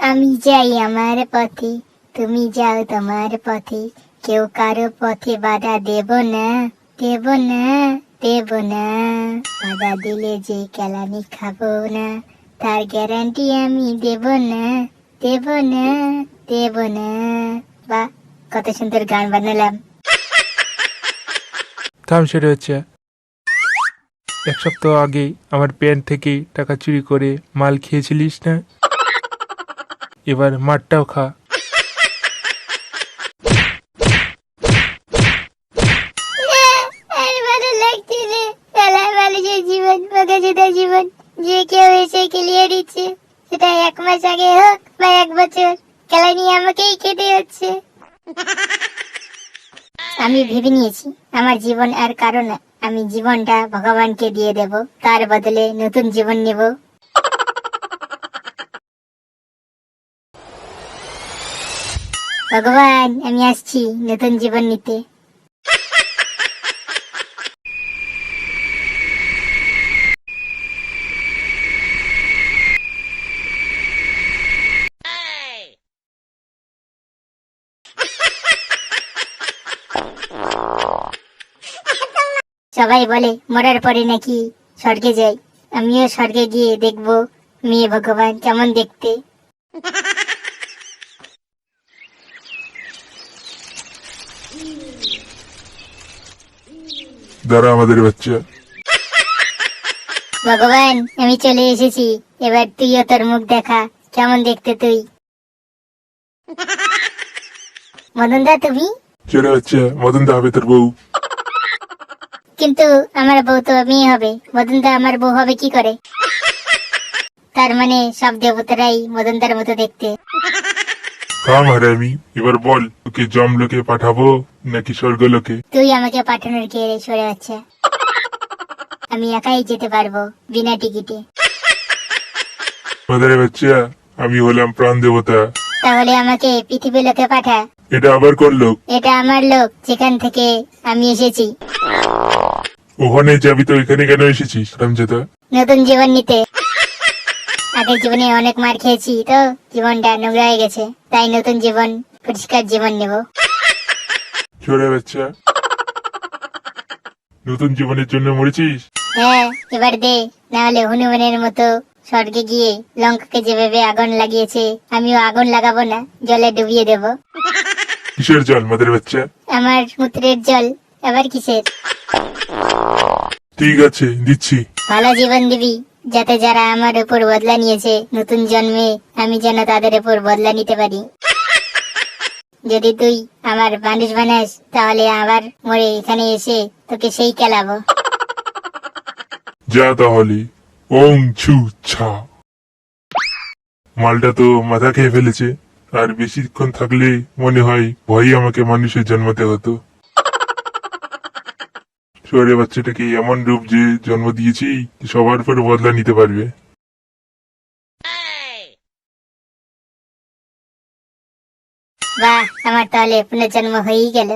আমি যাই আমার পথে, তুমি যাও তোমার পথে, কেউ কারো পথে বাধা দেব না, দেব না, দেব না। বাধা দিলে যে কেলানি খাবো না, তার গ্যারান্টি আমি দেব না, দেব না, দেব না। বাহ, কত সুন্দর গান বানালাম। থাম, সেটা হচ্ছে 1 সপ্তাহ আগে আমার প্যান্ট থেকে টাকা চুরি করে মাল খেয়েছিলিস না? এবার মারটাও খা। আর ভালো লাগছে না, খেলার মানুষের জীবন, বোকাচোদা জীবন, যে কেউ এসে খেলিয়ে দিচ্ছে, সেটা 1 মাস আগে হোক বা 1 বছর, খেলা নিয়ে আমাকেই খেতে হচ্ছে। আমি ভেবে নিয়েছি, আমার জীবন আর কারো না, আমি জীবনটা ভগবানকে দিয়ে দেব, তার বদলে নতুন জীবন নেব। ভগবান, আমি আসছি নতুন জীবন নিতে। সবাই বলে মরার পরে নাকি স্বর্গে যাই, আমিও স্বর্গে গিয়ে দেখবো মেয়ে ভগবান কেমন দেখতে। দাঁড়া আমাদের বাচ্চা। ভগবান, আমি চলে এসেছি, এবার তুইও তোর মুখ দেখা, কেমন দেখতে তুই। মদনদা তুমি? ছেলে বাচ্চা, মদন দা হবে তোর বউ। কিন্তু আমার বউ তো মেয়ে হবে, মদনদা আমার বউ হবে কি করে? তার মানে সব দেবতারাই মদনদার মতো দেখতে। থাম হারামি, এবার বল তোকে জমলোকে পাঠাবো নাকি স্বর্গলোকে? তুই আমাকে পাঠানোর কে রে সরে যাচ্ছে? আমি একাই যেতে পারবো বিনা টিকিটে। আমাদের বাচ্চা, আমি হলাম প্রাণ দেবতা। তাহলে আমাকে পৃথিবী লোকে পাঠা। এটা আবার কোন লোক? এটা আমার লোক, যেখান থেকে আমি এসেছি। ওখানে যাবি তো এখানে কেন এসেছিস রামজাদা? নতুন জীবন নিতে। আগের জীবনে অনেক মার খেয়েছি তো, জীবনটা নোংরা হয়ে গেছে, তাই নতুন জীবন, পরিষ্কার জীবন নেব। ছোড়ে বাচ্চা, নতুন জীবনের জন্য মরেছিস? হ্যাঁ, এবার দে, না হলে হনুমানের মতো স্বর্গে গিয়ে লঙ্কাকে যেভাবে আগুন লাগিয়েছে, আমিও আগুন লাগাবো না, জলে ডুবিয়ে দেব। কিসের জল মাদের বাচ্চা? আমার মূত্রের জল। এবার কিসের? ঠিক আছে, দিচ্ছি। ভালো জীবন দিবি, যাতে যারা আমার উপর বদলা নিয়েছে নতুন জন্মে, আমি যেন তাদের উপর বদলা নিতে পারি। যদি তুই আমার মানুষ বানাস, তাহলে আবার মরে এখানে এসে তোকে সেই খেলাবো। যা তাহলে। ওং ছু ছা। মালটা তো মাথা খেয়ে ফেলেছে, আর বেশিক্ষণ থাকলে মনে হয় ভয়ই আমাকে মানুষের জন্মতে হতো। শহরে বাচ্চাটাকে এমন রূপ যে জন্ম দিয়েছি, সবার উপর বদলা নিতে পারবে। বাহ, আমার তাহলে পুনর্জন্ম হয়েই গেল।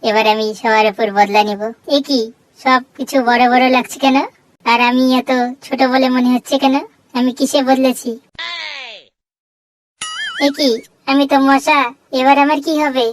এবার আমি সবার উপর বদলা নিব। এ কি, সব কিছু বড় বড় লাগছে কেন? আর আমি এত ছোট বলে মনে হচ্ছে কেন? আমি কিসে বদলেছি? এ কি, আমি তো মশা, এবার আমার কি হবে?